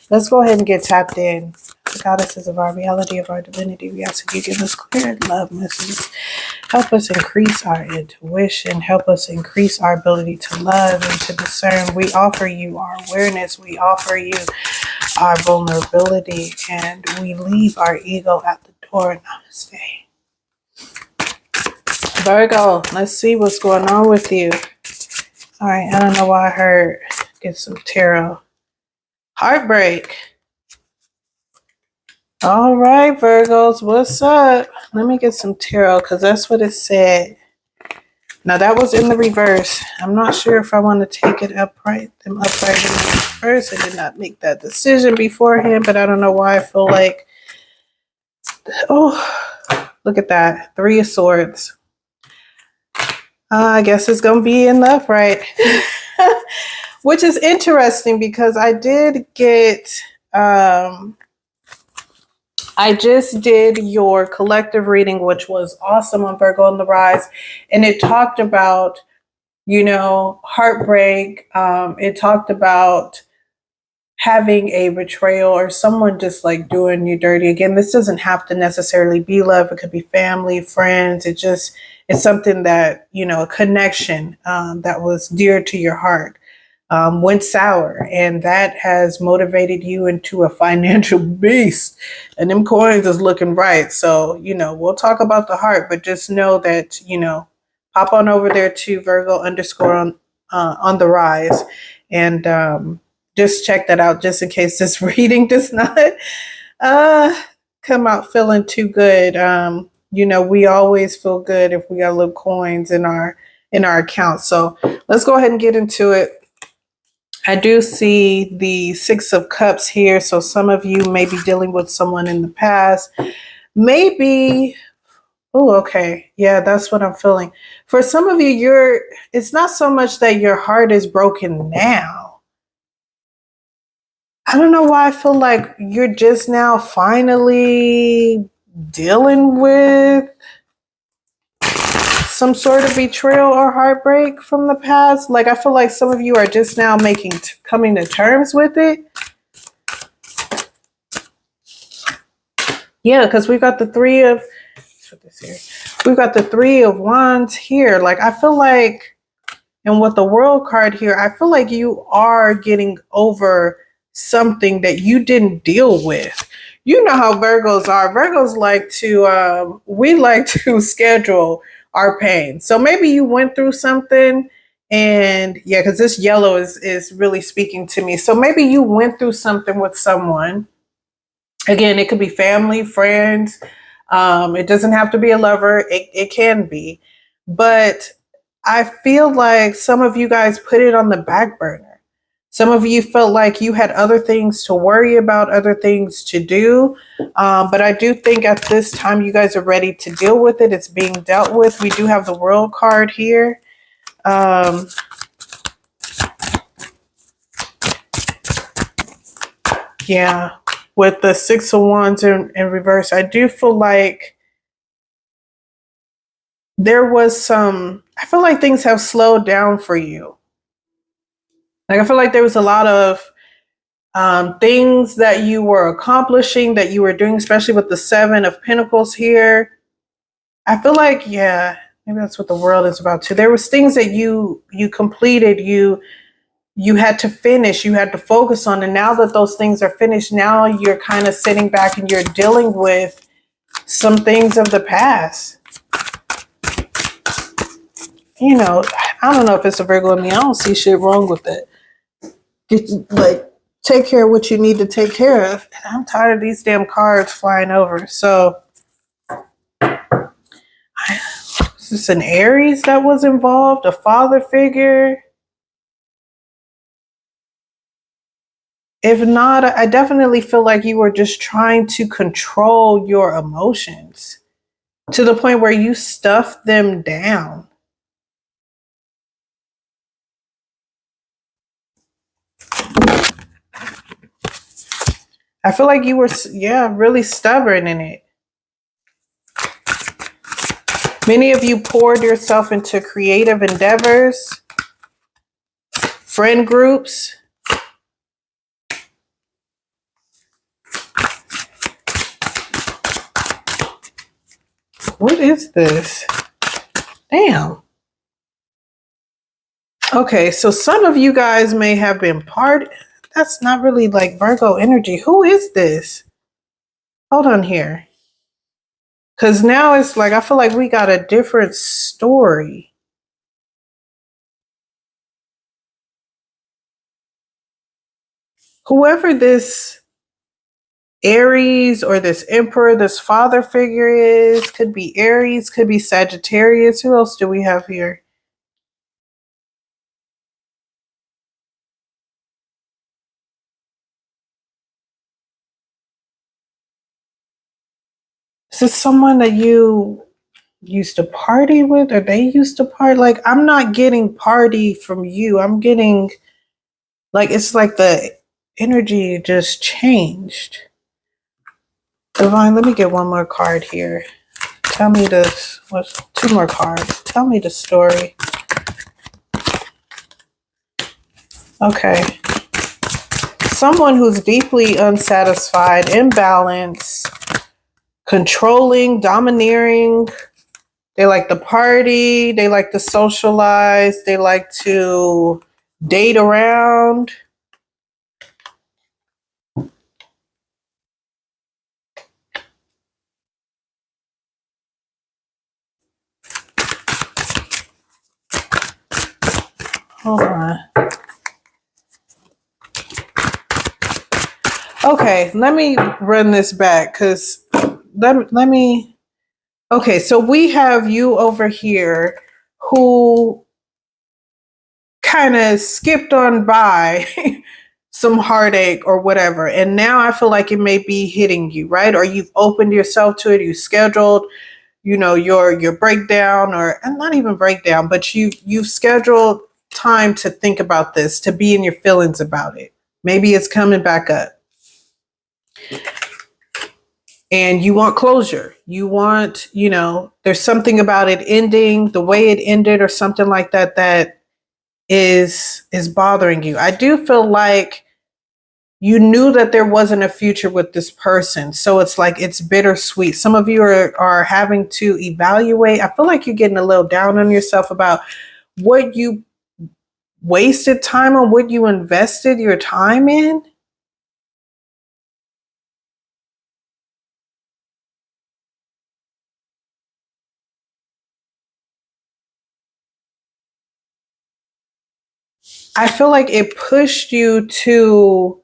Let's go ahead and get tapped in. The goddesses of our reality, of our divinity, we ask that you give us clear love messages. Help us increase our intuition. Help us increase our ability to love and to discern. We offer you our awareness. We offer you our vulnerability. And we leave our ego at the door. Namaste. Virgo, let's see what's going on with you. All right, I don't know why I heard get some tarot. Heartbreak. All right, Virgos, what's up? Let me get some tarot because that's what it said. Now that was in the reverse. I'm not sure if I want to take it upright, them upright in the reverse. I did not make that decision beforehand, but I don't know why I feel like, oh, look at that. 3 of Swords. I guess it's going to be in the upright, which is interesting because I did get, I just did your collective reading, which was awesome on Virgo on the Rise. And it talked about, you know, heartbreak. It talked about having a betrayal or someone just like doing you dirty. Again, this doesn't have to necessarily be love. It could be family, friends. It's something that, you know, a connection that was dear to your heart. Went sour, and that has motivated you into a financial beast, and them coins is looking right. So, you know, we'll talk about the heart, but just know that, you know, pop on over there to Virgo _ on the Rise, and just check that out just in case this reading does not come out feeling too good. You know, we always feel good if we got little coins in our account. So let's go ahead and get into it. I do see the 6 of Cups here. So some of you may be dealing with someone in the past. Maybe, oh, okay. Yeah, that's what I'm feeling. For some of you, it's not so much that your heart is broken now. I don't know why I feel like you're just now finally dealing with some sort of betrayal or heartbreak from the past. Like, I feel like some of you are just now coming to terms with it. Yeah, because we've got the 3 of, we've got the 3 of Wands here. Like, I feel like, and with the World card here, I feel like you are getting over something that you didn't deal with. You know how Virgos are. Virgos like to, we like to schedule our pain. So maybe you went through something, and yeah, because this yellow is really speaking to me. So maybe you went through something with someone. Again, it could be family, friends. It doesn't have to be a lover. It can be. But I feel like some of you guys put it on the back burner. Some of you felt like you had other things to worry about, other things to do. But I do think at this time you guys are ready to deal with it. It's being dealt with. We do have the World card here. Yeah, with the 6 of Wands in reverse, I do feel like there was I feel like things have slowed down for you. Like, I feel like there was a lot of things that you were accomplishing, that you were doing, especially with the 7 of Pentacles here. I feel like, yeah, maybe that's what the world is about too. There was things that you completed, you had to finish, you had to focus on. And now that those things are finished, now you're kind of sitting back and you're dealing with some things of the past. You know, I don't know if it's a Virgo in me. I don't see shit wrong with it. Like, take care of what you need to take care of. And I'm tired of these damn cards flying over. So, is this an Aries that was involved? A father figure? If not, I definitely feel like you were just trying to control your emotions to the point where you stuffed them down. I feel like you were, yeah, really stubborn in it. Many of you poured yourself into creative endeavors, friend groups. What is this? Damn. Okay, so some of you guys may have been that's not really like Virgo energy. Who is this? Hold on here. Because now it's like, I feel like we got a different story. Whoever this Aries or this Emperor, this father figure is, could be Aries, could be Sagittarius. Who else do we have here? Is this someone that you used to party with, or they used to party? Like, I'm not getting party from you. I'm getting, like, it's like the energy just changed. Divine, let me get one more card here. Tell me this. What's 2 more cards? Tell me the story. Okay. Someone who's deeply unsatisfied, imbalanced, controlling, domineering. They like to party. They like to socialize. They like to date around. Hold on. Okay, let me run this back because let me. Okay, so we have you over here who kind of skipped on by some heartache or whatever. And now I feel like it may be hitting you, right? Or you've opened yourself to it, you scheduled, your breakdown, or and not even breakdown, but you've scheduled time to think about this, to be in your feelings about it. Maybe it's coming back up. And you want closure. You want, there's something about it ending, the way it ended or something like that that is bothering you. I do feel like you knew that there wasn't a future with this person. So it's like it's bittersweet. Some of you are having to evaluate. I feel like you're getting a little down on yourself about what you wasted time on, what you invested your time in. I feel like it pushed you to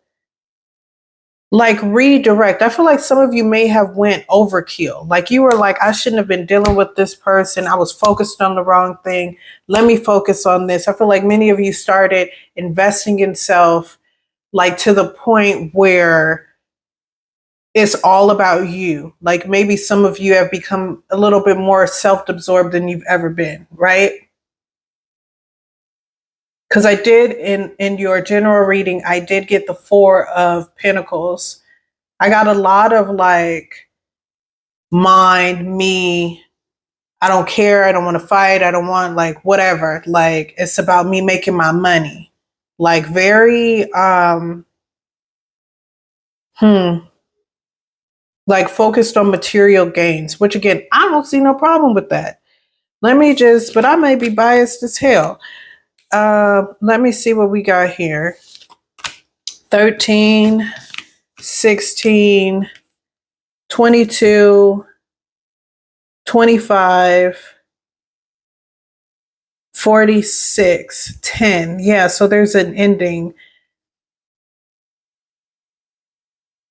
like redirect. I feel like some of you may have went overkill. Like you were like, I shouldn't have been dealing with this person. I was focused on the wrong thing. Let me focus on this. I feel like many of you started investing in self, like to the point where it's all about you. Like maybe some of you have become a little bit more self-absorbed than you've ever been, right? Because I did in your general reading, I did get the 4 of Pentacles. I got a lot of like mine, me, I don't care, I don't want to fight, I don't want like whatever. Like it's about me making my money. Like very like focused on material gains, which again, I don't see no problem with that. But I may be biased as hell. Let me see what we got here. 13, 16, 22, 25, 46, 10. Yeah, so there's an ending.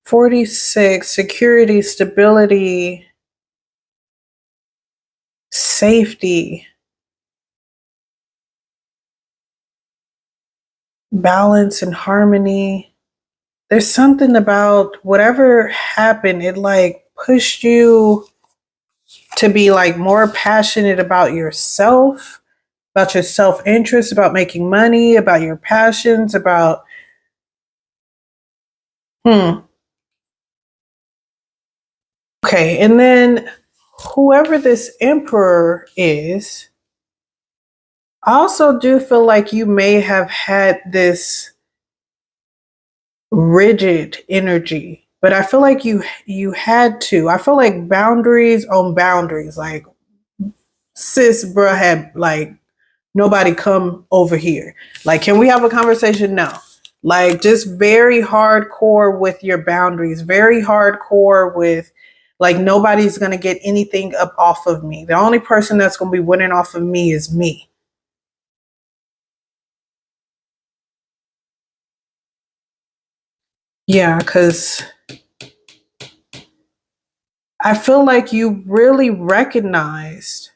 46, security, stability, safety, balance and harmony. There's something about whatever happened, it like pushed you to be like more passionate about yourself, about your self-interest, about making money, about your passions, about Okay, and then whoever this emperor is, I also do feel like you may have had this rigid energy. but I feel like you had to. I feel like boundaries on boundaries. Like, sis, bruh, had like nobody come over here. Like, can we have a conversation? No. Like, just very hardcore with your boundaries, very hardcore with like nobody's gonna get anything up off of me. The only person that's gonna be winning off of me is me. Yeah, because I feel like you really recognized.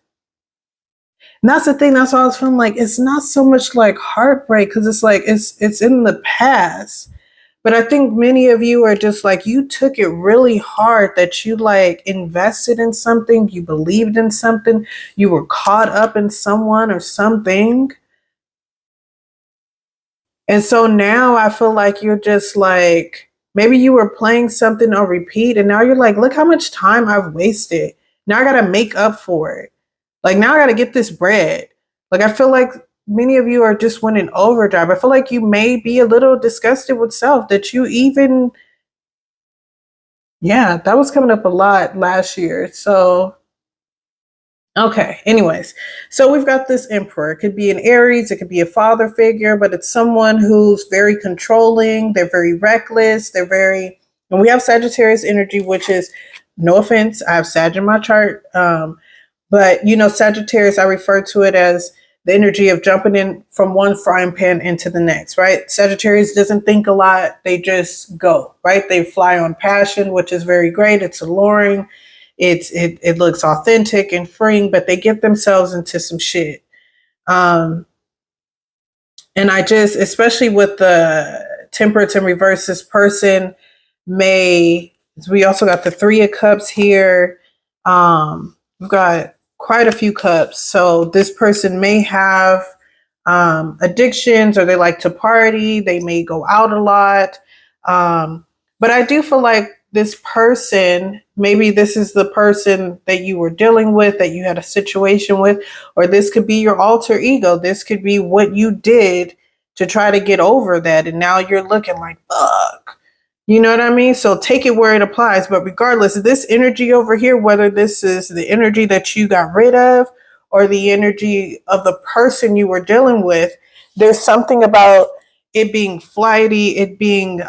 And that's the thing. That's why I was feeling like it's not so much like heartbreak because it's like it's in the past. But I think many of you are just like you took it really hard that you like invested in something, you believed in something, you were caught up in someone or something. And so now I feel like you're just like, maybe you were playing something on repeat and now you're like, look how much time I've wasted. Now I got to make up for it. Like now I got to get this bread. Like I feel like many of you are just went in overdrive. I feel like you may be a little disgusted with self that you even, yeah, that was coming up a lot last year. So okay, anyways, so we've got this emperor. It could be an Aries, it could be a father figure, but it's someone who's very controlling, they're very reckless, they're very, and we have Sagittarius energy, which is, no offense, I have Sag in my chart. But you know, Sagittarius, I refer to it as the energy of jumping in from one frying pan into the next, right? Sagittarius doesn't think a lot, they just go, right? They fly on passion, which is very great. It's alluring. It looks authentic and freeing, but they get themselves into some shit. Um, and I just, especially with the temperance and reverse, this person may, we also got the Three of Cups here. We've got quite a few cups. So this person may have addictions or they like to party. They may go out a lot. But I do feel like this person, maybe this is the person that you were dealing with, that you had a situation with, or this could be your alter ego. This could be what you did to try to get over that. And now you're looking like, fuck. You know what I mean? So take it where it applies. But regardless, this energy over here, whether this is the energy that you got rid of or the energy of the person you were dealing with, there's something about it being flighty, it being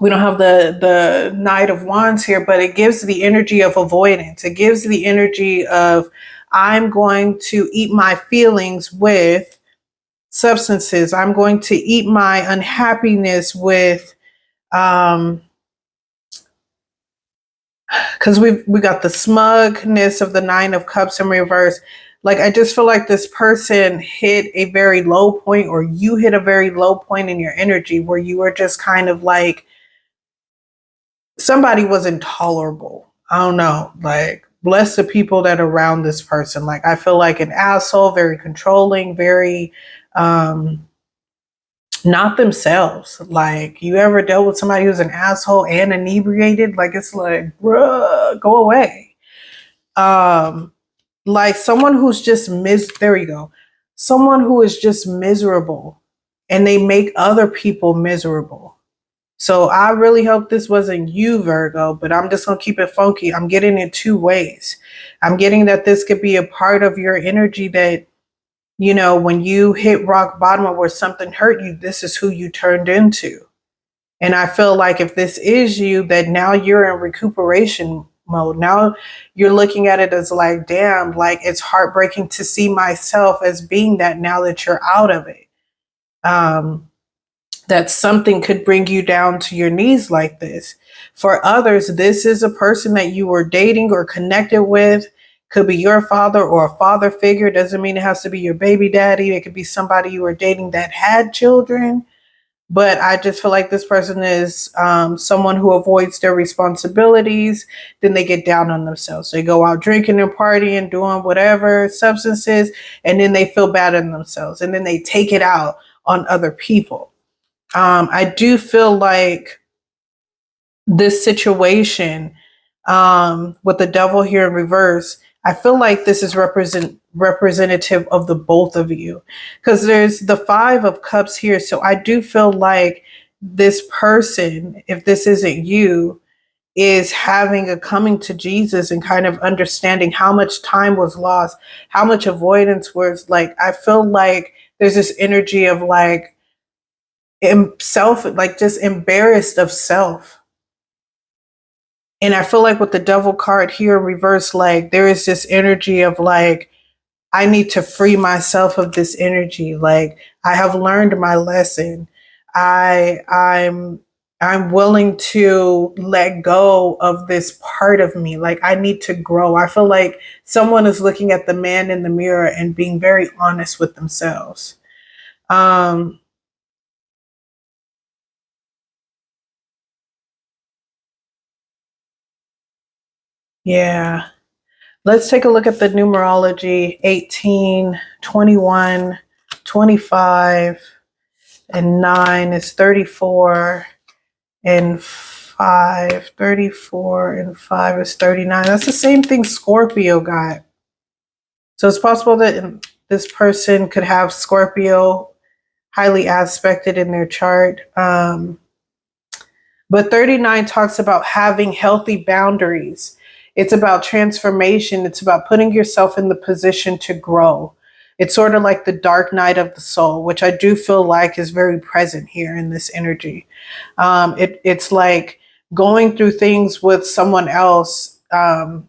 we don't have the Knight of Wands here, but it gives the energy of avoidance. It gives the energy of I'm going to eat my feelings with substances. I'm going to eat my unhappiness with because we got the smugness of the Nine of Cups in reverse. Like I just feel like this person hit a very low point, or you hit a very low point in your energy where you were just kind of like somebody was intolerable. I don't know. Like bless the people that are around this person. Like I feel like an asshole, very controlling, very not themselves. Like you ever dealt with somebody who's an asshole and inebriated? Like it's like, bruh, go away. Like someone who's just there you go. Someone who is just miserable and they make other people miserable. So I really hope this wasn't you, Virgo, but I'm just gonna keep it funky. I'm getting it two ways. I'm getting that this could be a part of your energy that, you know, when you hit rock bottom or where something hurt you, this is who you turned into. And I feel like if this is you, that now you're in recuperation mode. Now you're looking at it as like, damn, like it's heartbreaking to see myself as being that now that you're out of it. That something could bring you down to your knees like this. For others, this is a person that you were dating or connected with. Could be your father or a father figure. Doesn't mean it has to be your baby daddy. It could be somebody you were dating that had children. But I just feel like this person is someone who avoids their responsibilities. Then they get down on themselves. They go out drinking and partying, doing whatever substances, and then they feel bad in themselves. And then they take it out on other people. I do feel like this situation with the devil here in reverse, I feel like this is representative of the both of you because there's the Five of Cups here. So I do feel like this person, if this isn't you, is having a coming to Jesus and kind of understanding how much time was lost, how much avoidance was like. I feel like there's this energy of like self, like just embarrassed of self. And I feel like with the devil card here in reverse, like there is this energy of like, I need to free myself of this energy. Like I have learned my lesson. I I'm I'm willing to let go of this part of me. Like I need to grow. I feel like someone is looking at the man in the mirror and being very honest with themselves. Um yeah. Let's take a look at the numerology: 18, 21, 25, and 9 is 34, and 5, 34, and 5 is 39. That's the same thing Scorpio got. So it's possible that this person could have Scorpio highly aspected in their chart. But 39 talks about having healthy boundaries. It's about transformation. It's about putting yourself in the position to grow. It's sort of like the dark night of the soul, which I do feel like is very present here in this energy. It's like going through things with someone else, and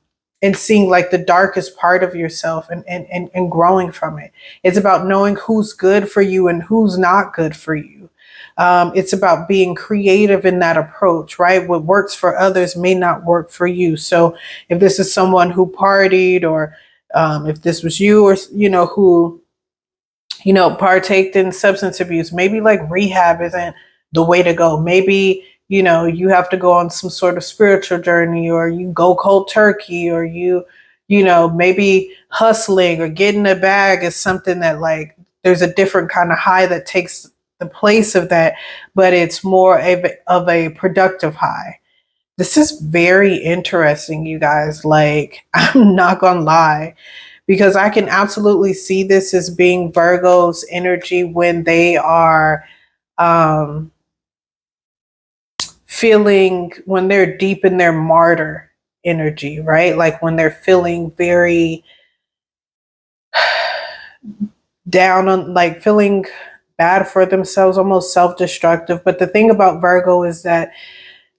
seeing like the darkest part of yourself, and growing from it. It's about knowing who's good for you and who's not good for you. It's about being creative in that approach, right? What works for others may not work for you. So if this is someone who partied, or if this was you, or, who, partaked in substance abuse, maybe like rehab isn't the way to go. Maybe, you have to go on some sort of spiritual journey, or you go cold turkey, or maybe hustling or getting a bag is something that like there's a different kind of high that takes the place of that, but it's more of a productive high. This is very interesting, you guys. Like, I'm not gonna lie, because I can absolutely see this as being Virgo's energy when they are um, when they're deep in their martyr energy, right? Like when they're feeling very down on, like feeling bad for themselves, almost self-destructive. But the thing about Virgo is that,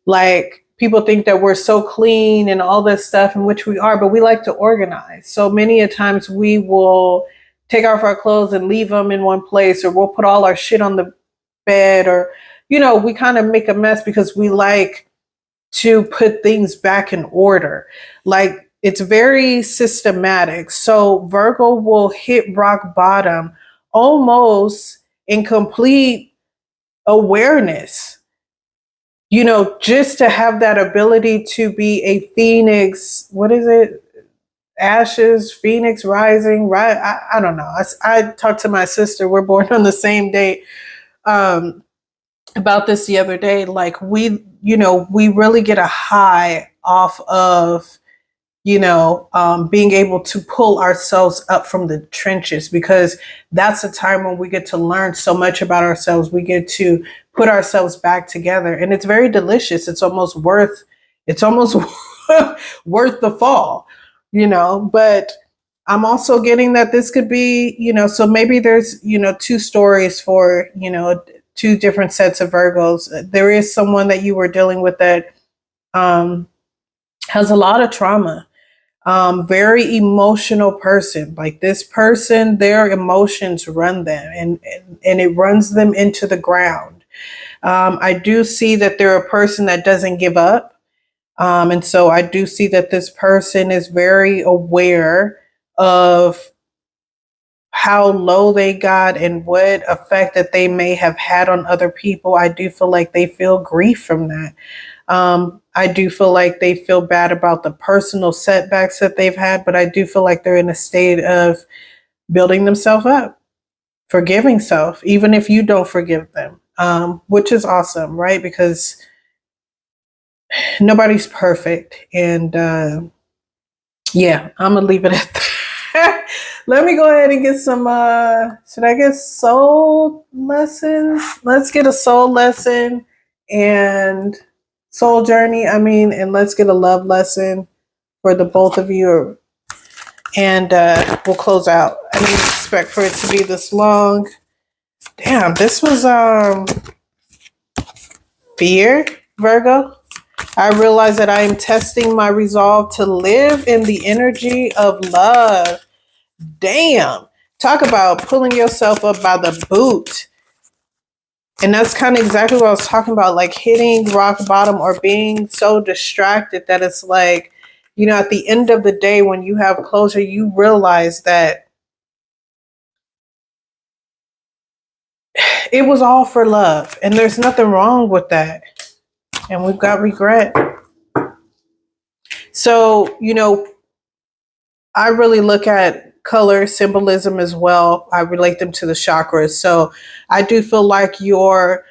like, people think that we're so clean and all this stuff, in which we are, but we like to organize. So many a times we will take off our clothes and leave them in one place, or we'll put all our shit on the bed, or, we kind of make a mess because we like to put things back in order. Like, it's very systematic. So Virgo will hit rock bottom almost in complete awareness, just to have that ability to be a phoenix. What is it? Ashes, phoenix rising, right? I don't know. I talked to my sister. We're born on the same day. Um, about this the other day. Like, we really get a high off of, being able to pull ourselves up from the trenches, because that's a time when we get to learn so much about ourselves. We get to put ourselves back together, and it's very delicious. It's almost worth the fall, but I'm also getting that this could be, so maybe there's, two stories for, two different sets of Virgos. There is someone that you were dealing with that um, has a lot of trauma, very emotional person. Like, this person, their emotions run them, and it runs them into the ground. I do see that they're a person that doesn't give up. And so I do see that this person is very aware of how low they got and what effect that they may have had on other people. I do feel like they feel grief from that. I do feel like they feel bad about the personal setbacks that they've had, but I do feel like they're in a state of building themselves up, forgiving self, even if you don't forgive them, which is awesome, right? Because nobody's perfect. And yeah, I'm going to leave it at that. Let me go ahead and get some, should I get soul lessons? Let's get a soul lesson and soul journey. And let's get a love lesson for the both of you. And we'll close out. I didn't expect for it to be this long. Damn, this was fear, Virgo. I realize that I am testing my resolve to live in the energy of love. Damn. Talk about pulling yourself up by the boot. And that's kind of exactly what I was talking about, like hitting rock bottom or being so distracted that it's like, at the end of the day, when you have closure, you realize that it was all for love. And there's nothing wrong with that. And we've got regret. So, I really look at color symbolism as well. I relate them to the chakras. So I do feel like you're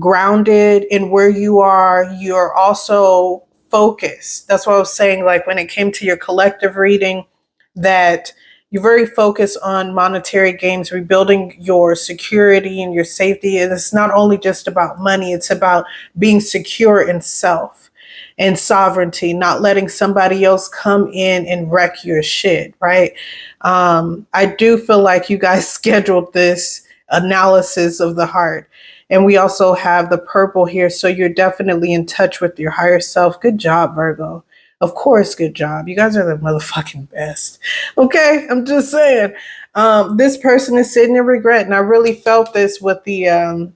grounded in where you are. You're also focused. That's what I was saying, like when it came to your collective reading, that you're very focused on monetary gains, rebuilding your security and your safety. And it's not only just about money, it's about being secure in self and sovereignty, not letting somebody else come in and wreck your shit, right? I do feel like you guys scheduled this analysis of the heart. And we also have the purple here. So you're definitely in touch with your higher self. Good job, Virgo. Of course, good job. You guys are the motherfucking best. Okay, I'm just saying. This person is sitting in regret. And I really felt this with the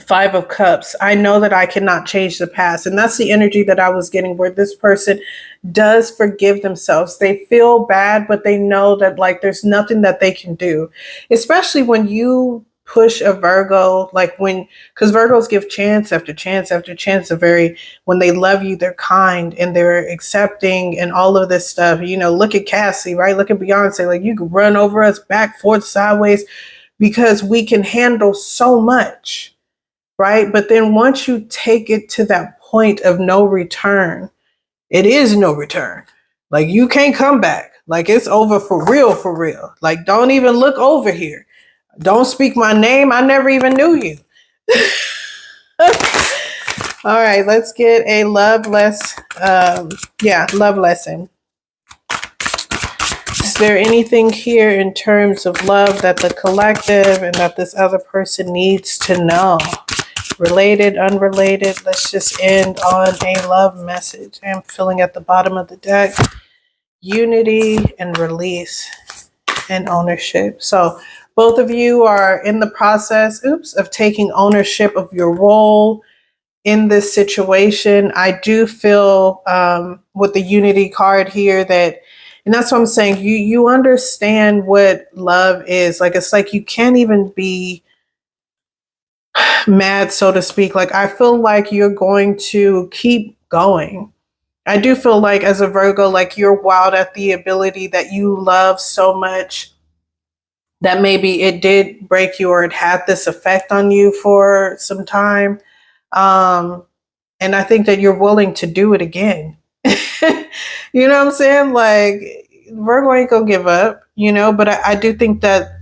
Five of Cups. I know that I cannot change the past. And that's the energy that I was getting, where this person does forgive themselves. They feel bad, but they know that like there's nothing that they can do. Especially when you push a Virgo, because Virgos give chance after chance after chance. When they love you, they're kind and they're accepting and all of this stuff. Look at Cassie, right? Look at Beyonce. Like, you can run over us back, forth, sideways, because we can handle so much. Right? But then once you take it to that point of no return, it is no return. Like, you can't come back. Like, it's over for real, for real. Like, don't even look over here. Don't speak my name. I never even knew you. All right, let's get a love lesson. Is there anything here in terms of love that the collective and that this other person needs to know? Related, unrelated. Let's just end on a love message. I'm feeling at the bottom of the deck. Unity and release and ownership. So both of you are in the process, of taking ownership of your role in this situation. I do feel with the Unity card here and that's what I'm saying. You understand what love is. Like, it's like you can't even be mad, so to speak. Like, I feel like you're going to keep going. I do feel like as a Virgo, like you're wild at the ability that you love so much that maybe it did break you or it had this effect on you for some time. And I think that you're willing to do it again. You know what I'm saying? Like, Virgo ain't gonna give up, but I do think that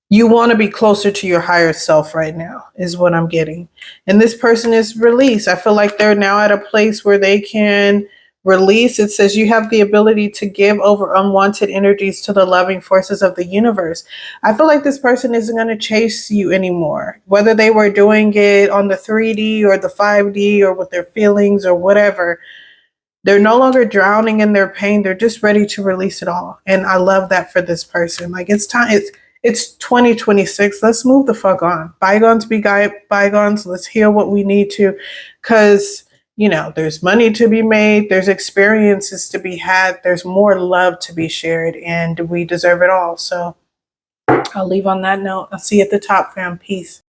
you want to be closer to your higher self right now, is what I'm getting. And this person is released. I feel like they're now at a place where they can release. It says you have the ability to give over unwanted energies to the loving forces of the universe. I feel like this person isn't going to chase you anymore, whether they were doing it on the 3D or the 5D or with their feelings or whatever. They're no longer drowning in their pain. They're just ready to release it all. And I love that for this person. Like, it's time. It's 2026. Let's move the fuck on. Bygones be bygones. Let's heal what we need to, because, there's money to be made. There's experiences to be had. There's more love to be shared, and we deserve it all. So I'll leave on that note. I'll see you at the top, fam. Peace.